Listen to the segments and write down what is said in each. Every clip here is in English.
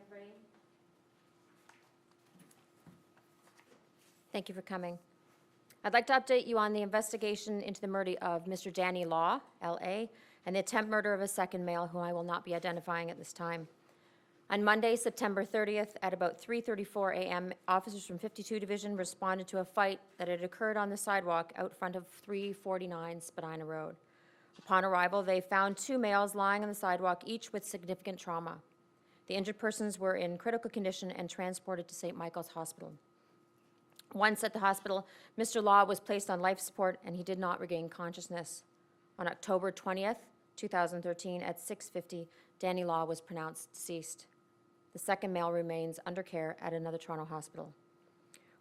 everybody. Thank you for coming. I'd like to update you on the investigation into the murder of Mr. Danny Law, L.A., and the attempt murder of a second male whom I will not be identifying at this time. On Monday, September 30th, at about 3:34 a.m., officers from 52 Division responded to a fight that had occurred on the sidewalk out front of 349 Spadina Road. Upon arrival, they found two males lying on the sidewalk, each with significant trauma. The injured persons were in critical condition and transported to St. Michael's Hospital. Once at the hospital, Mr. Law was placed on life support and he did not regain consciousness. On October 20th, 2013, at 6:50, Danny Law was pronounced deceased. The second male remains under care at another Toronto hospital.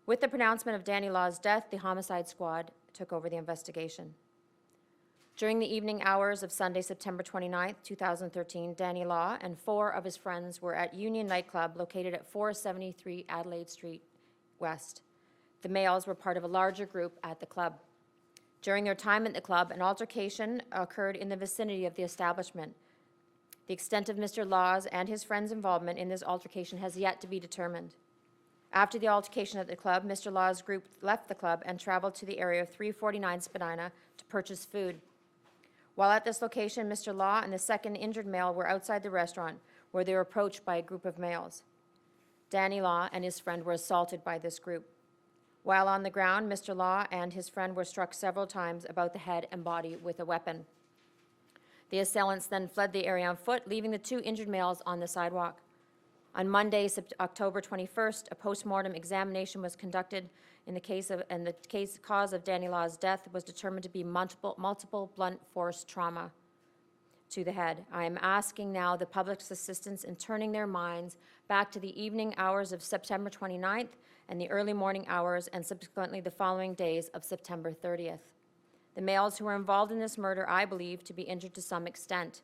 With the pronouncement of Danny Law's death, the Homicide Squad took over the investigation. During the evening hours of Sunday, September 29th, 2013, Danny Law and four of his friends were at Union Nightclub located at 473 Adelaide Street West. The males were part of a larger group at the club. During their time at the club, an altercation occurred in the vicinity of the establishment. The extent of Mr. Law's and his friends' involvement in this altercation has yet to be determined. After the altercation at the club, Mr. Law's group left the club and traveled to the area of 349 Spadina to purchase food. While at this location, Mr. Law and the second injured male were outside the restaurant, where they were approached by a group of males. Danny Law and his friend were assaulted by this group. While on the ground, Mr. Law and his friend were struck several times about the head and body with a weapon. The assailants then fled the area on foot, leaving the two injured males on the sidewalk. On Monday, October 21st, a post-mortem examination was conducted in the case of, and the cause of Danny Law's death was determined to be multiple blunt force trauma to the head. I am asking now the public's assistance in turning their minds back to the evening hours of September 29th and the early morning hours and subsequently the following days of September 30th. The males who were involved in this murder, I believe, to be injured to some extent.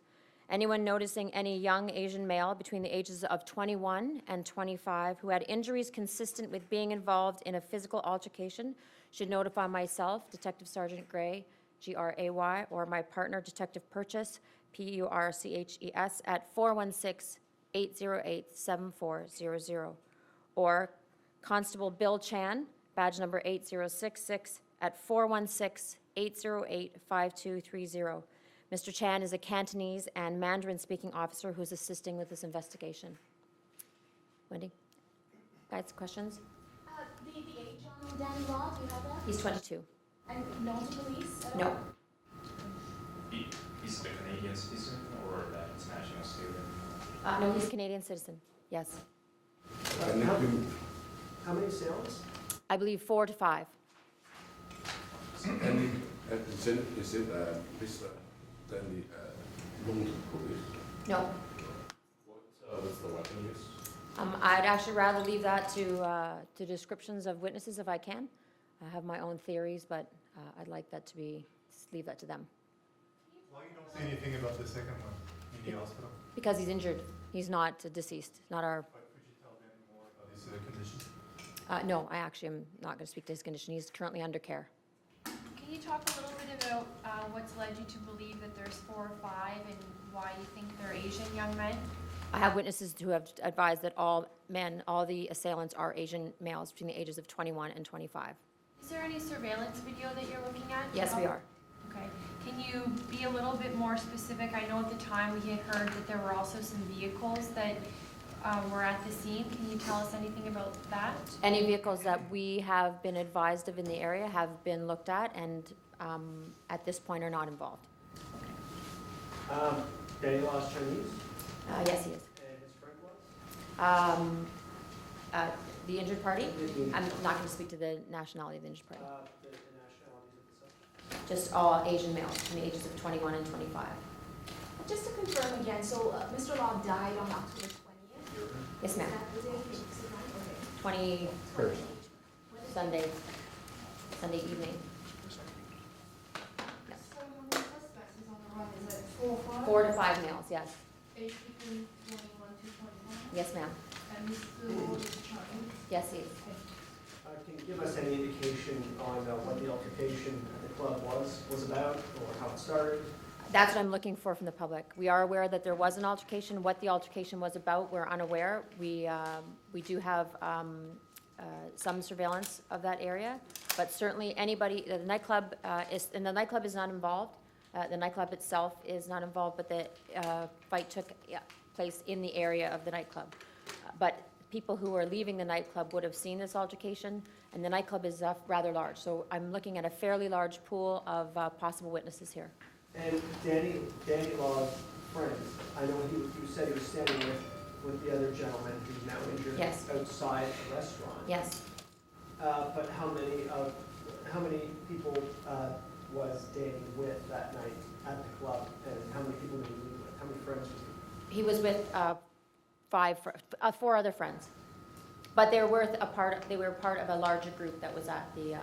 Anyone noticing any young Asian male between the ages of 21 and 25 who had injuries consistent with being involved in a physical altercation should notify myself, Detective Sergeant Gray, Gray, or my partner, Detective Purchase, Purches, at 416-808-7400, or Constable Bill Chan, badge number 8066, at 416-808-5230. Mr. Chan is a Cantonese and Mandarin-speaking officer who is assisting with this investigation. Wendy? Guys, questions? The age on Danny Law, do you have that? He's 22. And known to police? No. He's a Canadian citizen or an international student? No, he's a Canadian citizen, yes. How many assailants? I believe 4 to 5. And is it Mr. Danny known to police? No. What's the weapon use? I'd actually rather leave that to descriptions of witnesses if I can. I have my own theories, but I'd like that to be, leave that to them. Why you don't say anything about the second one in the hospital? Because he's injured. He's not deceased, not our... But could you tell them more about his condition? No, I actually am not going to speak to his condition. He's currently under care. Can you talk a little bit about what's led you to believe that there's 4 or 5 and why you think they're Asian young men? I have witnesses who have advised that all the assailants are Asian males between the ages of 21 and 25. Is there any surveillance video that you're looking at? Yes, we are. Okay. Can you be a little bit more specific? I know at the time we had heard that there were also some vehicles that were at the scene. Can you tell us anything about that? Any vehicles that we have been advised of in the area have been looked at and at this point are not involved. Danny Law's Chinese? Yes, he is. And his friend was? The injured party? I'm not going to speak to the nationality of the injured party. The nationalities of the subject? Just all Asian males between the ages of 21 and 25. Just to confirm again, so Mr. Law died on October 20th? Yes, ma'am. Is that okay. 21st. Sunday evening. So how many suspects is on the run? Is it 4 or 5? 4 to 5 males, yes. Age between 21 to 25? Yes, ma'am. And Mr. Law is Chinese? Yes, he is. Can you give us any indication on what the altercation at the club was about or how it started? That's what I'm looking for from the public. We are aware that there was an altercation. What the altercation was about, we're unaware. We do have some surveillance of that area, but certainly anybody, the nightclub and the nightclub is not involved. The nightclub itself is not involved, but the fight took place in the area of the nightclub. But people who are leaving the nightclub would have seen this altercation, and the nightclub is rather large. So I'm looking at a fairly large pool of possible witnesses here. And Danny Law's friend, I know you said he was standing with the other gentleman who's now injured Yes. outside a restaurant. Yes. But how many people was Danny with that night at the club, and how many people did he leave with? How many friends was he? He was with four other friends, but they were part of a larger group that was at the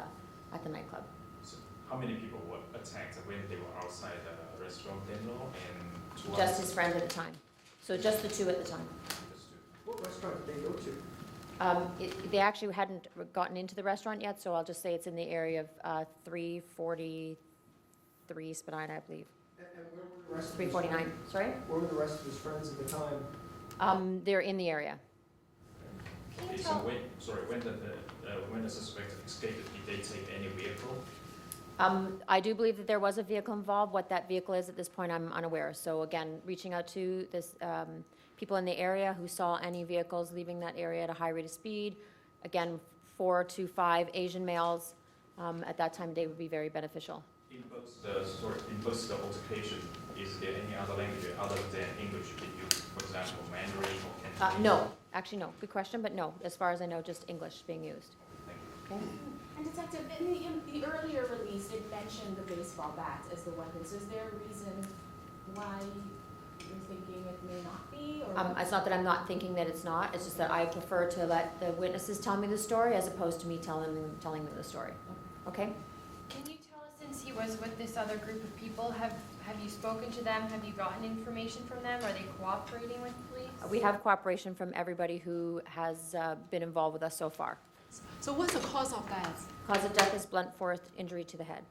nightclub. So how many people were attacked when they were outside the restaurant window and two Just others? his friend at the time. So just the two at the time. Just two. What restaurant did they go to? They actually hadn't gotten into the restaurant yet, so I'll just say it's in the area of 343 Spadina, I believe. And where were the rest of his 349, friends? sorry? Where were the rest of his friends at the time? They're in the area. Can you Okay, so tell, when the suspect escaped, did they take any vehicle? I do believe that there was a vehicle involved. What that vehicle is at this point, I'm unaware. So again, reaching out to this, people in the area who saw any vehicles leaving that area at a high rate of speed. Again, 4 to 5 Asian males at that time of day would be very beneficial. In both the altercation, is there any other language other than English being used? For example, Mandarin or Cantonese? No, actually no. Good question, but no. As far as I know, just English being used. Thank you. Okay. And Detective, in the earlier release, it mentioned the baseball bat as the weapon. So is there a reason why you're thinking it may not be? Or It's not that I'm not thinking that it's not. It's just that I prefer to let the witnesses tell me the story as opposed to me telling them the story. Okay? can you tell us, since he was with this other group of people, have you spoken to them? Have you gotten information from them? Are they cooperating with police? We have cooperation from everybody who has been involved with us so far. So what's the cause of death? Cause of death is blunt force injury to the head.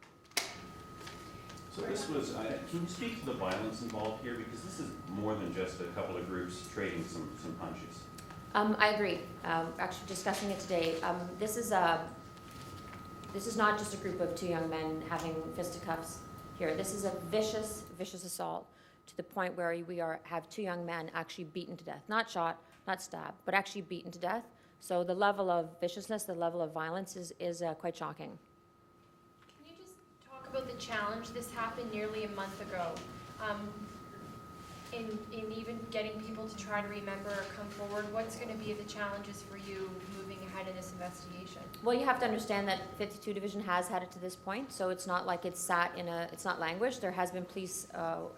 So this was, can you speak to the violence involved here? Because this is more than just a couple of groups trading some punches. I agree. Actually discussing it today. This is not just a group of two young men having fisticuffs here. This is a vicious, vicious assault to the point where we have two young men actually beaten to death. Not shot, not stabbed, but actually beaten to death. So the level of viciousness, the level of violence is quite shocking. Can you just talk about the challenge? This happened nearly a month ago. In even getting people to try to remember or come forward, what's going to be the challenges for you moving ahead in this investigation? Well, you have to understand that 52 Division has had it to this point, so it's not like it's not languished. There has been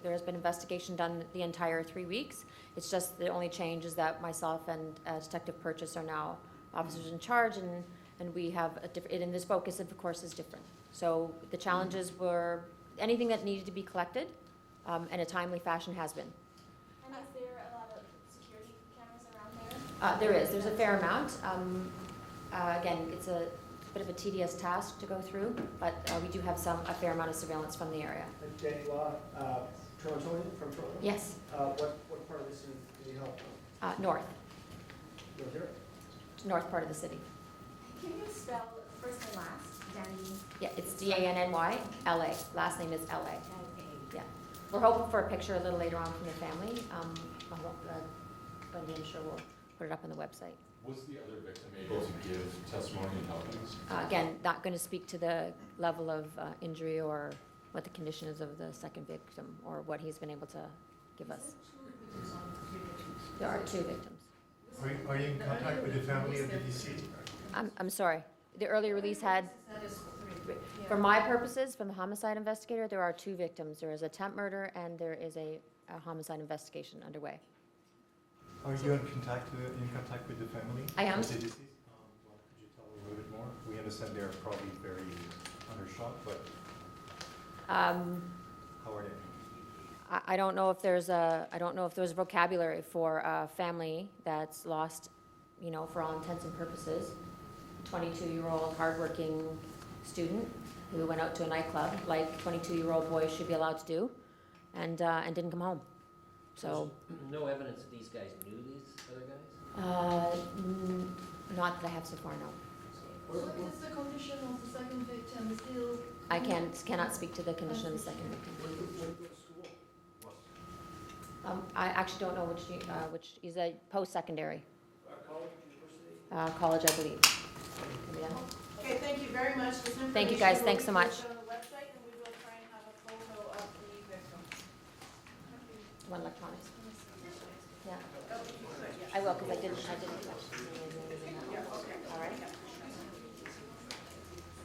there has been investigation done the entire 3 weeks. It's just the only change is that myself and Detective Purchase are now officers in charge, and we have a different, and this focus, of course, is different. So the challenges were anything that needed to be collected in a timely fashion has been. And is there a lot of security cameras around there? There is. There's a fair amount. Again, it's a bit of a tedious task to go through, but we do have a fair amount of surveillance from the area. And Danny Law, Torontonian from Toronto? Yes, What part of the city did he help from? north, North here? north part of the city. Can you spell first and last, Danny? Yeah, it's Danny, LA. Last name is LA. L-A. Yeah. We're hoping for a picture a little later on from the family. Wendy, I'm sure we'll put it up on the website. Was the other victim able to give testimony and help us? Again, not going to speak to the level of injury or what the condition is of the second victim or what he's been able to give us. There are 2 victims. Are you in contact with the family of the deceased? I'm sorry. The early release had, for my purposes, from the homicide investigator, there are 2 victims. There is attempt murder and there is a homicide investigation underway. Are you in contact with the family? I am. Of the deceased? Well, could you tell a little bit more? We understand they're probably very undershot, but how are they? I don't know if there's vocabulary for a family that's lost, for all intents and purposes, 22-year-old hardworking student who went out to a nightclub like 22-year-old boys should be allowed to do. and didn't come home. So, No evidence that these guys knew these other guys? not that I have so far, no. What is the condition of the second victim still? I cannot speak to the condition of the second victim. When you go to school, what? I actually don't know which is a post-secondary, College, university? college, I believe. Yeah. Okay, thank you very much. This Thank you, guys. information will Thanks be so much. posted on the website, and we will try and have a photo of the victim. One electronics. Yeah, Oh, you could, yeah. I will, because I didn't touch. Yeah, okay. All right.